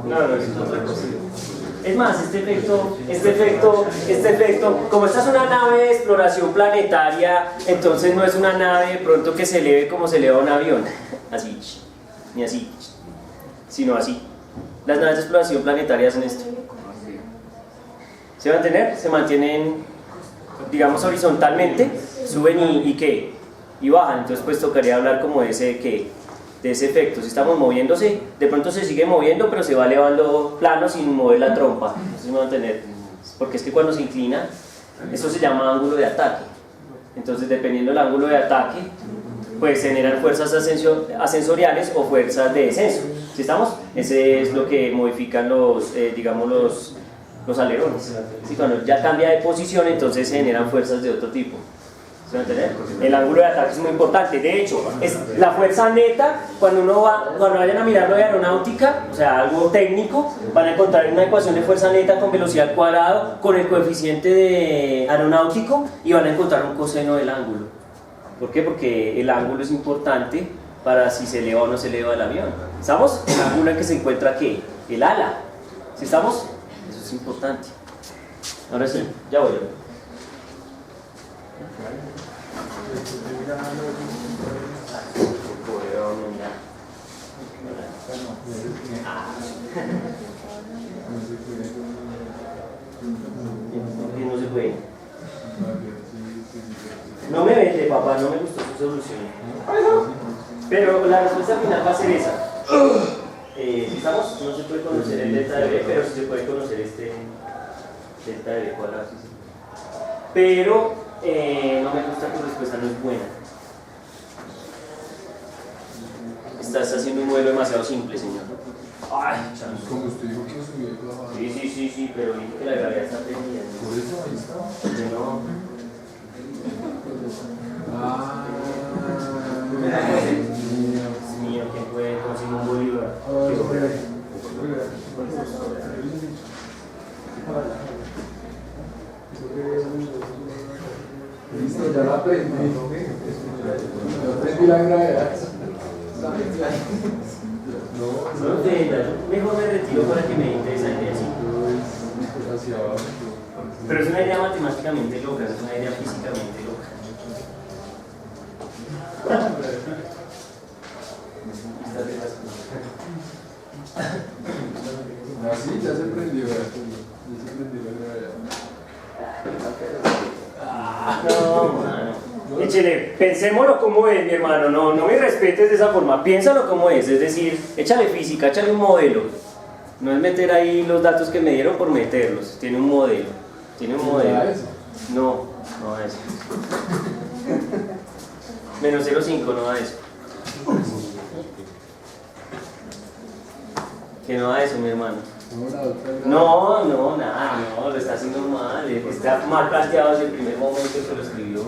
No, es otra cosa. Es más, este efecto, como esta es una nave de exploración planetaria, entonces no es una nave de pronto que se eleve como se eleva un avión, así, ni así, sino así. Las naves de exploración planetaria hacen esto. ¿Se van a tener? Se mantienen, digamos, horizontalmente, suben y ¿qué? Y bajan, entonces pues tocaría hablar como de ese ¿qué? De ese efecto. Si estamos moviéndose, de pronto se sigue moviendo, pero se va elevando plano sin mover la trompa. Entonces no va a tener, porque es que cuando se inclina, eso se llama ángulo de ataque. Entonces, dependiendo del ángulo de ataque, pues generan fuerzas ascensoriales o fuerzas de descenso. ¿Sí estamos? Ese es lo que modifican los, digamos, los alerones. ¿Sí? Cuando ya cambia de posición, entonces se generan fuerzas de otro tipo. ¿Se va a entender? El ángulo de ataque es muy importante. De hecho, es la fuerza neta. Cuando vayan a mirar lo de aeronáutica, o sea, algo técnico, van a encontrar una ecuación de fuerza neta con velocidad al cuadrado, con el coeficiente de aeronáutico, y van a encontrar un coseno del ángulo. ¿Por qué? Porque el ángulo es importante para si se eleva o no se eleva el avión. ¿Estamos? El ángulo en que se encuentra ¿qué? El ala. ¿Sí estamos? Eso es importante. Ahora sí, ya voy. No se puede. No me vete, papá, no me gustó su solución. Pero la respuesta final va a ser esa. Si estamos, no se puede conocer el delta de B, pero sí se puede conocer este delta de B cuadrado. Sí, sí. Pero no me gusta, tu respuesta no es buena. Estás haciendo un modelo demasiado simple, señor. Ay, como usted dijo que subía la banda. Sí, pero dijo que la gravedad está prendida. Por eso ahí está. No. Dios mío, ¿quién puede conseguir un bolívar? Listo, ya la aprendí. Ya aprendí la gravedad. No entiendas, mejor me retiro para que me interese esa idea. Hacia abajo. Pero es una idea matemáticamente loca, es una idea físicamente loca. Así ya se prendió. Ya se prendió la gravedad. No, mano. Échale, pensémoslo como es, mi hermano. No me respetes de esa forma. Piénsalo como es decir, échale física, échale un modelo. No es meter ahí los datos que me dieron por meterlos. Tiene un modelo. Tiene un modelo. No da eso. Menos 0,5 no da eso. Que no da eso, mi hermano. No, nada, lo está haciendo mal. Está mal planteado desde el primer momento que lo escribió.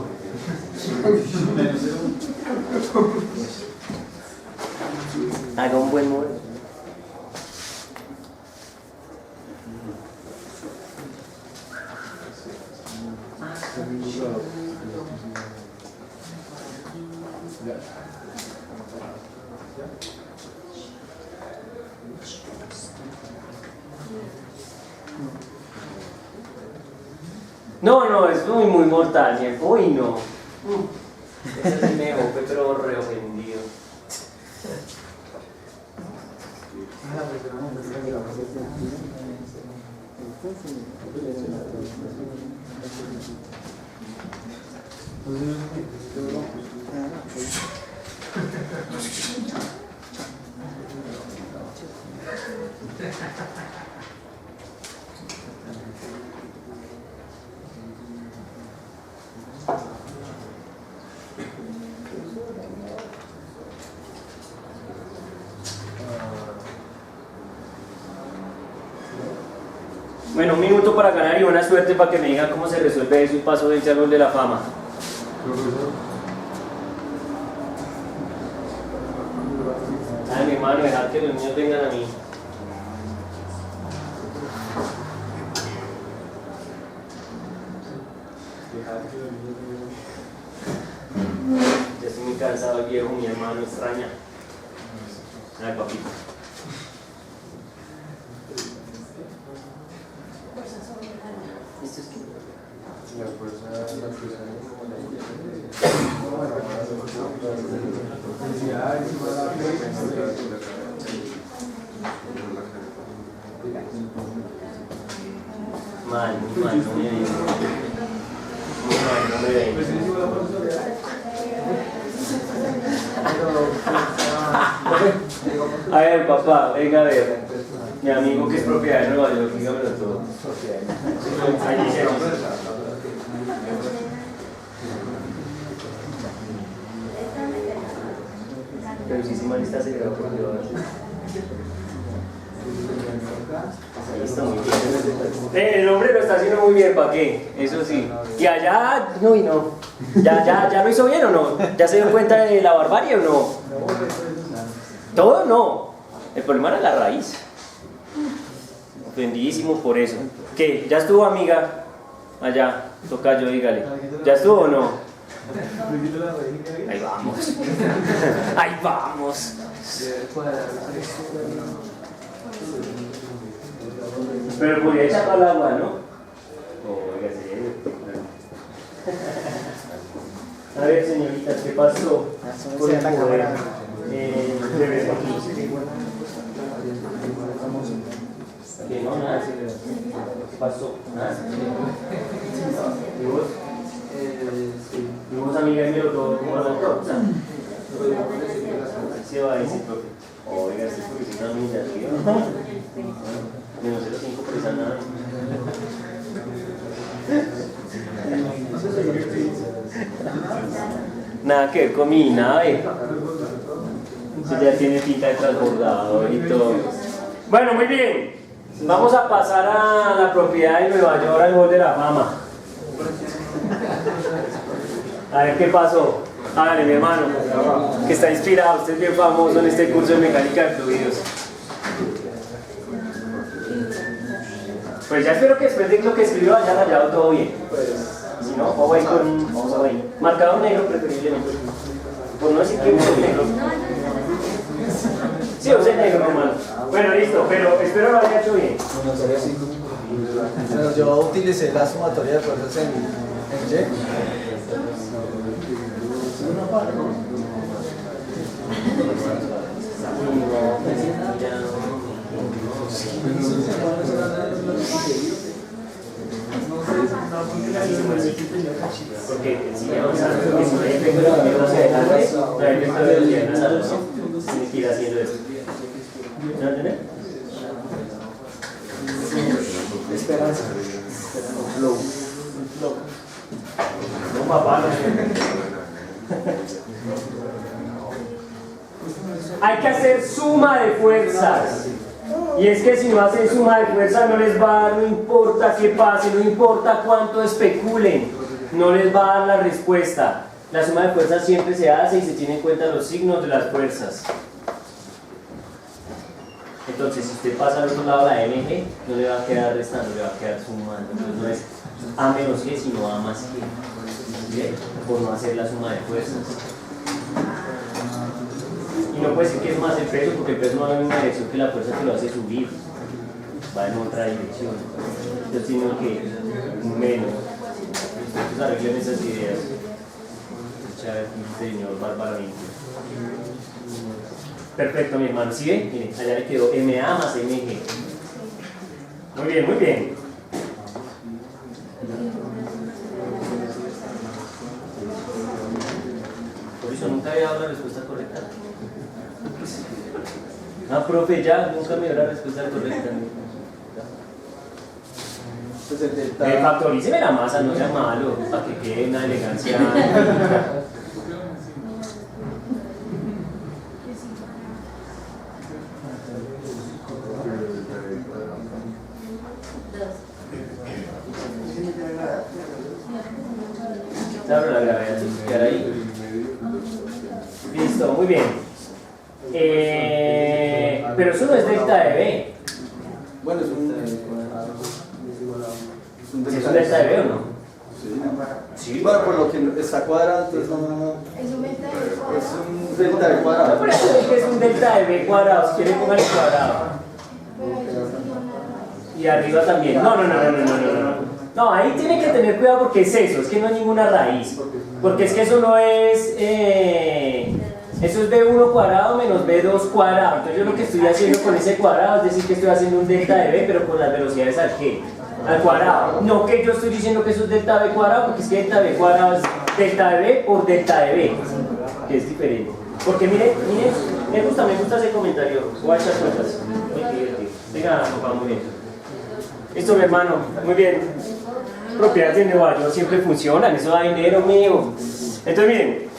Haga un buen modelo. No, es muy mortal. Uy, no. Ese sí me dejó, pero re ofendido. Bueno, un minuto para ganar y buena suerte para que me digan cómo se resuelve eso y paso del Salón de la Fama. Ay, mi hermano, dejad que los niños vengan a mí. Ya estoy muy cansado, viejo, mi hermano extraña. Ay, papito. es que... La fuerza, la fuerza. Mal, muy mal, no me ven. Muy mal, no me ven. A ver, papá, venga a ver. Mi amigo que es propiedad de Nueva York, dígamelo todo. Allí se pero si man está acelerado por Dios. Ahí está muy bien. El hombre lo está haciendo muy bien, ¿para qué? Eso sí. Y allá, no y no. ¿Ya lo hizo bien o no? ¿Ya se dio cuenta de la barbarie o no? Todo no. El problema era la raíz. Ofendidísimo por eso. ¿Qué? ¿Ya estuvo, amiga? Allá, toca yo, dígale. ¿Ya estuvo o no? Ahí vamos. Ahí vamos. Pero podría echar para el agua, ¿no? Oiga, sí. A ver, señoritas, ¿qué pasó con el poder? Que no, nada. ¿Qué pasó? Nada. ¿Y vos? ¿Y vos, amiga, y me lo todo como la torta? Se va a decir, profe. Oiga, este es porque es una humillación. Menos 0,5 por esa nada. Nada que ver con mi nave. Eso ya tiene pinta de transbordador y todo. Bueno, muy bien. Vamos a pasar a la propiedad de Nueva York, al Hall de la Fama. A ver qué pasó. Hágale, mi hermano, que está inspirado. Usted es bien famoso en este curso de mecánica de fluidos. Pues ya espero que después de lo que escribió haya rayado todo bien. Si no, o ahí con ahí. Marcado negro preferiblemente. Por no decir que use negro. Sí, use negro, hermano. Bueno, listo, pero espero lo haya hecho bien. Bueno, yo utilicé la sumatoria de fuerzas en Y. Porque si avanzando, que si no hay efecto de la hacia adelante, no hay efecto de velocidad en la salud, ¿no? Tiene que ir haciendo eso. ¿No entiendes? Esperanza. Flow. No, papá, no. Hay que hacer suma de fuerzas. Y es que si no hacen suma de fuerzas no les va a dar, no importa qué pase, no importa cuánto especulen, no les va a dar la respuesta. La suma de fuerzas siempre se hace y se tienen en cuenta los signos de las fuerzas. Entonces, si usted pasa al otro lado la MG, no le va a quedar restando, le va a quedar sumando. Entonces no es A menos que, sino A más que. ¿Bien? Por no hacer la suma de fuerzas. Y no puede decir que es más el peso, porque el peso no va en una dirección que la fuerza que lo hace subir. Va en otra dirección. Entonces tiene que menos. Entonces arreglen esas ideas. Señor Bárbara Vinci. Perfecto, mi hermano. ¿Sí ve? Miren, allá le quedó MA más MG. Muy bien, muy bien. Por eso nunca había dado la respuesta correcta. Ah, profe, ya nunca me dio la respuesta correcta. Factoríceme la masa, no sea malo, para que quede una elegancia. Claro, la gravedad tiene que quedar ahí. Listo, muy bien. Pero eso no es delta de B. Bueno, es un ¿Es un delta de B o no? Sí. Sí. Bueno, por lo que está cuadrado, entonces no. Es un delta de cuadrado. Es un delta de No, cuadrado. por eso es que es un delta de B cuadrado. Si quiere pongan el cuadrado. Pero ahí sí no nada. Y arriba también. No. No, ahí tienen que tener cuidado porque es eso, es que no hay ninguna raíz. Porque es que eso no es... eso es B1 cuadrado menos B2 cuadrado. Entonces yo lo que estoy haciendo con ese cuadrado es decir que estoy haciendo un delta de B, pero con las velocidades al G, al cuadrado. No que yo estoy diciendo que eso es delta B cuadrado, porque es que delta B cuadrado es delta de B por delta de B, que es diferente. Porque mire, me gusta ese comentario. Voy a echar cuentas. Muy divertido. Venga, papá, muy bien. Listo, mi hermano, muy bien. Propiedades de Nueva York siempre funcionan, eso da dinero mío. Entonces miren.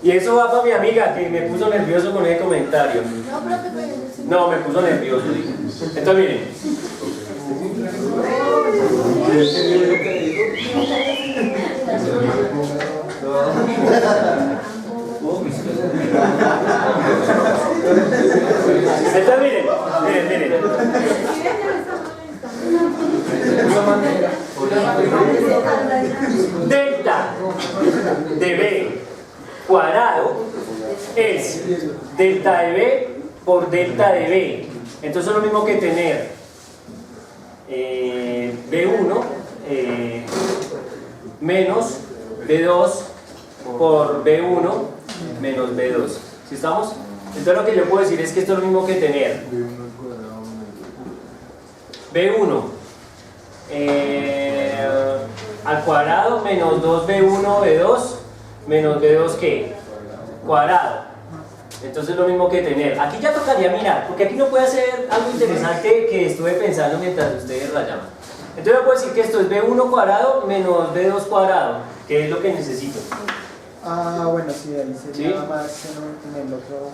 Y eso va para mi amiga que me puso nervioso con ese comentario. No, me puso nervioso. Entonces miren. Entonces miren. Delta de B cuadrado es delta de B por delta de B. Entonces es lo mismo que tener B1 menos B2 por B1 menos B2. ¿Sí estamos? Entonces lo que yo puedo decir es que esto es lo mismo que tener B1 al cuadrado menos 2B1 B2 menos B2 ¿qué? Cuadrado. Entonces es lo mismo que tener. Aquí ya tocaría mirar, porque aquí no puede hacer algo interesante que estuve pensando mientras ustedes rayaban. Entonces yo puedo decir que esto es B1 cuadrado menos B2 cuadrado, que es lo que necesito. Ah, bueno, sí, ahí sería ¿Sí? más en el otro,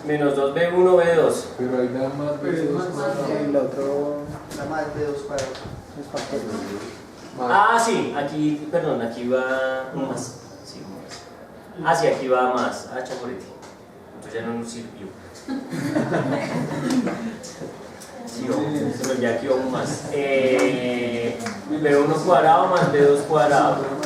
Menos 2B1 B2. Pero ahí da más B2 cuadrado. el otro, nada más de 2 cuadrados, es factor. Ah, sí, aquí, perdón, aquí va un más. Sí, un más. Ah, sí, aquí va más. Ah, chocolate. Entonces ya no nos sirvió. Sí, pero ya aquí va un más. B1 cuadrado más B2 cuadrado.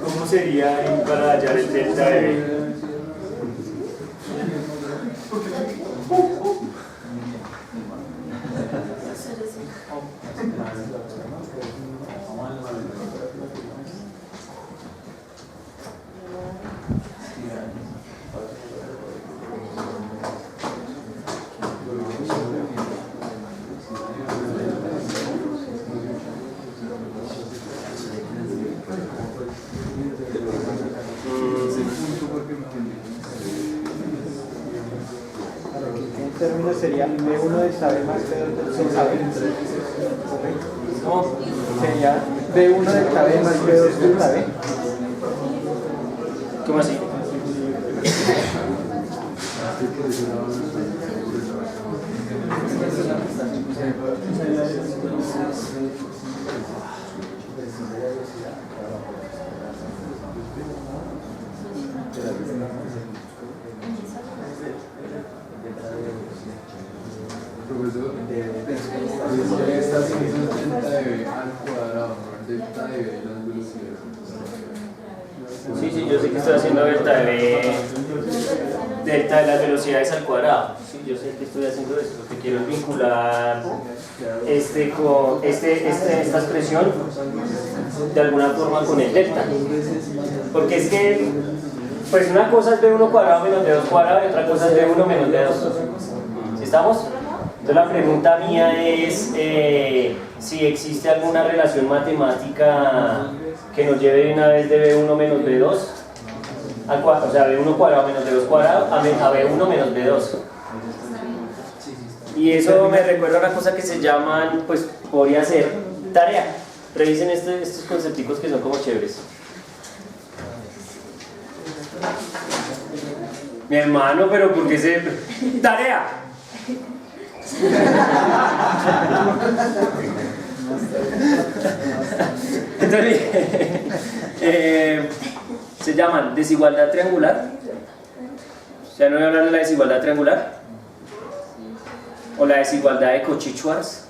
¿Cómo sería ahí para hallar el delta de B? En términos sería B1 de saber más B2 de saber. ¿Cómo? Sería B1 de saber más B2 de saber. ¿Cómo así? Profesor, usted está haciendo delta de B al cuadrado, no delta de B las velocidades. Sí, yo sé que estoy haciendo delta de las velocidades al cuadrado. Sí, yo sé que estoy haciendo eso. Lo que quiero es vincular esta expresión de alguna forma con el delta. Porque es que, pues una cosa es B1 cuadrado menos B2 cuadrado y otra cosa es B1 menos B2. ¿Sí estamos? Entonces la pregunta mía es si existe alguna relación matemática que nos lleve de una vez de B1 menos B2 al cuadrado, o sea, B1 cuadrado menos B2 cuadrado a B1 menos B2. Y eso me recuerda a una cosa que se llaman, pues podría ser tarea. Revisen estos concepticos que son como chéveres. Mi hermano, pero ¿por qué se...? ¡Tarea! Entonces, se llaman desigualdad triangular. ¿Ya no voy a hablar de la desigualdad triangular? ¿O la desigualdad de Cauchy-Schwarz?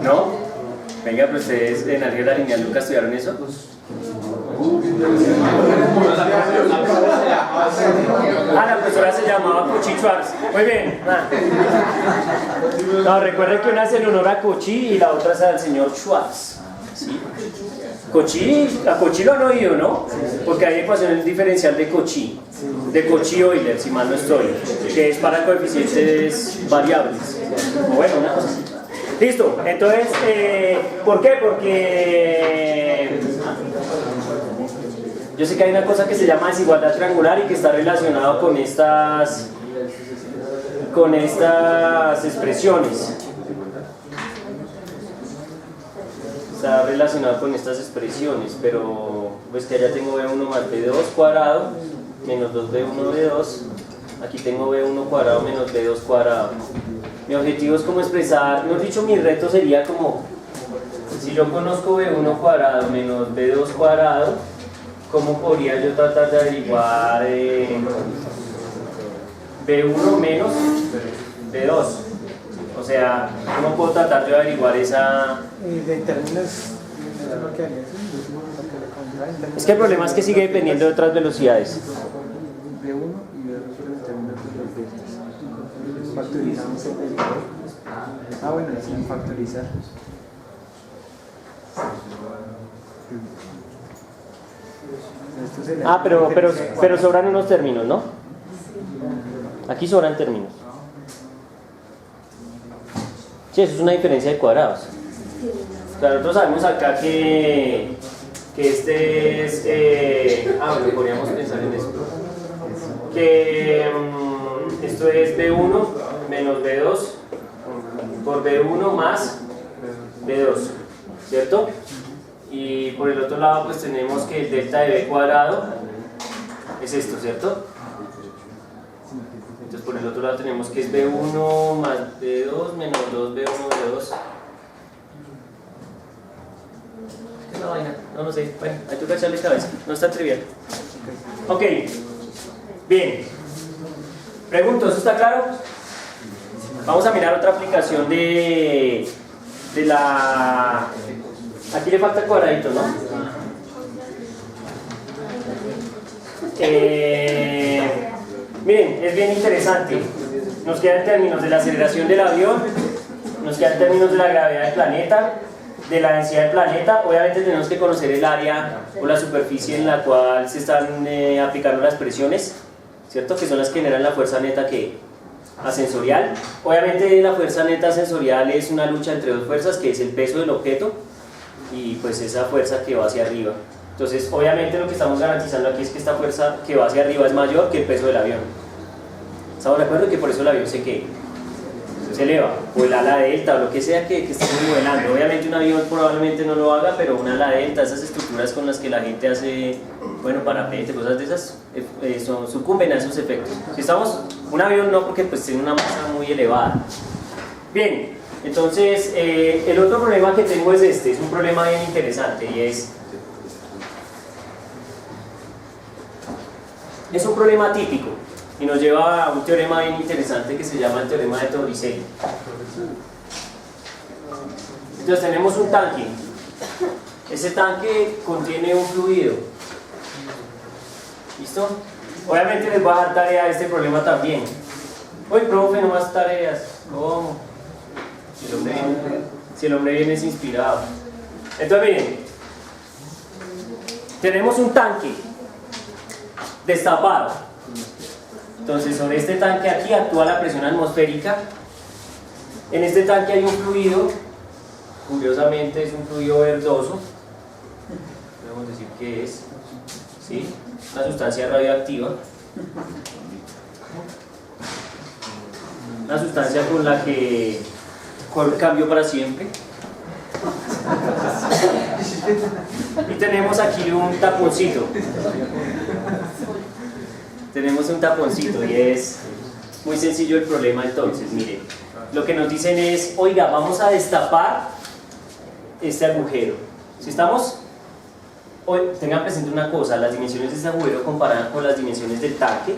¿No? Venga, pero ustedes en álgebra lineal nunca estudiaron eso. La profesora se llamaba Cauchy-Schwarz. Muy bien. No, recuerden que una es en honor a Cauchy y la otra es al señor Schwarz. ¿Sí? Cauchy, a Cauchy lo han oído, ¿no? Porque hay ecuación diferencial de Cauchy, de Cauchy-Euler, si mal no estoy, que es para coeficientes variables. O bueno, una cosa así. Listo, entonces, ¿por qué? Porque yo sé que hay una cosa que se llama desigualdad triangular y que está relacionado con estas expresiones. Está relacionado con estas expresiones, pero pues que allá tengo B1 más B2 cuadrado menos 2B1 B2. Aquí tengo B1 cuadrado menos B2 cuadrado. Mi objetivo es como expresar, mejor dicho, mi reto sería como, si yo conozco B1 cuadrado menos B2 cuadrado, ¿cómo podría yo tratar de averiguar B1 menos B2? O sea, ¿cómo puedo tratar de averiguar esa...? De términos, Es que el problema es que sigue dependiendo de otras velocidades. B1 y B2 sobre el término de los veces. Factorizamos el derivador. Bueno, sin factorizar. Pero sobran unos términos, ¿no? Aquí sobran términos. Sí, eso es una diferencia de cuadrados. Claro, nosotros sabemos acá que este es... bueno, podríamos pensar en esto. Que esto es B1 menos B2 por B1 más B2, ¿cierto? Y por el otro lado pues tenemos que el delta de B cuadrado es esto, ¿cierto? Entonces por el otro lado tenemos que es B1 más B2 menos 2B1 B2. ¿Qué es la vaina? No sé. Bueno, hay que echarle cabeza. No está trivial. Ok. Bien. Pregunto, ¿eso está claro? Vamos a mirar otra aplicación de la... Aquí le falta el cuadradito, ¿no? Miren, es bien interesante. Nos quedan términos de la aceleración del avión, nos quedan términos de la gravedad del planeta, de la densidad del planeta. Obviamente tenemos que conocer el área o la superficie en la cual se están aplicando las presiones, ¿cierto? Que son las que generan la fuerza neta ascensorial. Obviamente la fuerza neta ascensorial es una lucha entre dos fuerzas, que es el peso del objeto y pues esa fuerza que va hacia arriba. Entonces obviamente lo que estamos garantizando aquí es que esta fuerza que va hacia arriba es mayor que el peso del avión. ¿Estamos de acuerdo? Que por eso el avión se eleva, o el ala delta, o lo que sea que estemos modelando. Obviamente un avión probablemente no lo haga, pero un ala delta, esas estructuras con las que la gente hace, bueno, parapente, cosas de esas, sucumben a esos efectos. Si estamos, un avión no, porque pues tiene una masa muy elevada. Bien, entonces el otro problema que tengo es este, es un problema bien interesante y es un problema típico. Y nos lleva a un teorema bien interesante que se llama el teorema de Torricelli. Entonces tenemos un tanque. Ese tanque contiene un fluido. ¿Listo? Obviamente les voy a dar tarea a este problema también. Oye, profe, no más tareas. ¿Cómo? Si el hombre viene es inspirado. Entonces miren, tenemos un tanque destapado. Entonces sobre este tanque aquí actúa la presión atmosférica. En este tanque hay un fluido, curiosamente es un fluido verdoso, podemos decir que es, ¿sí?, una sustancia radioactiva, una sustancia con la que cambio para siempre. Y tenemos aquí un taponcito. tenemos un taponcito y es muy sencillo el problema entonces, miren. Lo que nos dicen es, oiga, vamos a destapar este agujero. ¿Sí estamos? Hoy, tengan presente una cosa, las dimensiones de este agujero comparadas con las dimensiones del tanque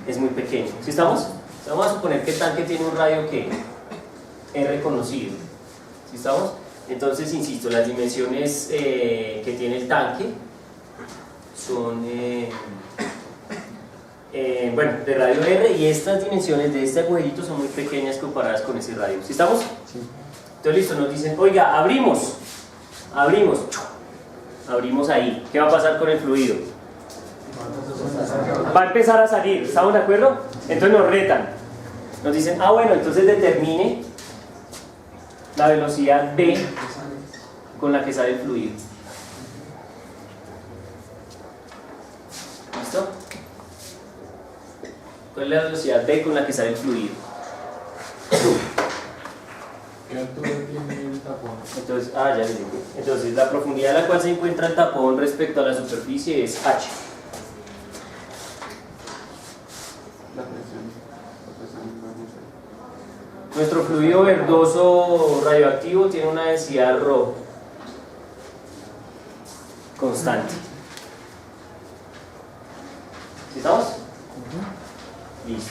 es muy pequeño. ¿Sí estamos? Vamos a suponer que el tanque tiene un radio que R conocido. ¿Sí estamos? Entonces, insisto, las dimensiones que tiene el tanque son bueno, de radio R, y estas dimensiones de este agujerito son muy pequeñas comparadas con ese radio. ¿Sí estamos? Sí. Entonces, listo, nos dicen, oiga, abrimos ahí. ¿Qué va a pasar con el fluido? Va a empezar a salir, ¿estamos de acuerdo? Entonces nos retan, nos dicen, bueno, entonces determine la velocidad V con la que sale el fluido. ¿Listo? ¿Cuál es la velocidad V con la que sale el fluido? ¿Qué altura tiene el tapón? Entonces, ya les digo. Entonces, la profundidad a la cual se encuentra el tapón respecto a la superficie es H. La presión. Nuestro fluido verdoso radioactivo tiene una densidad ρ constante. ¿Sí estamos? Listo.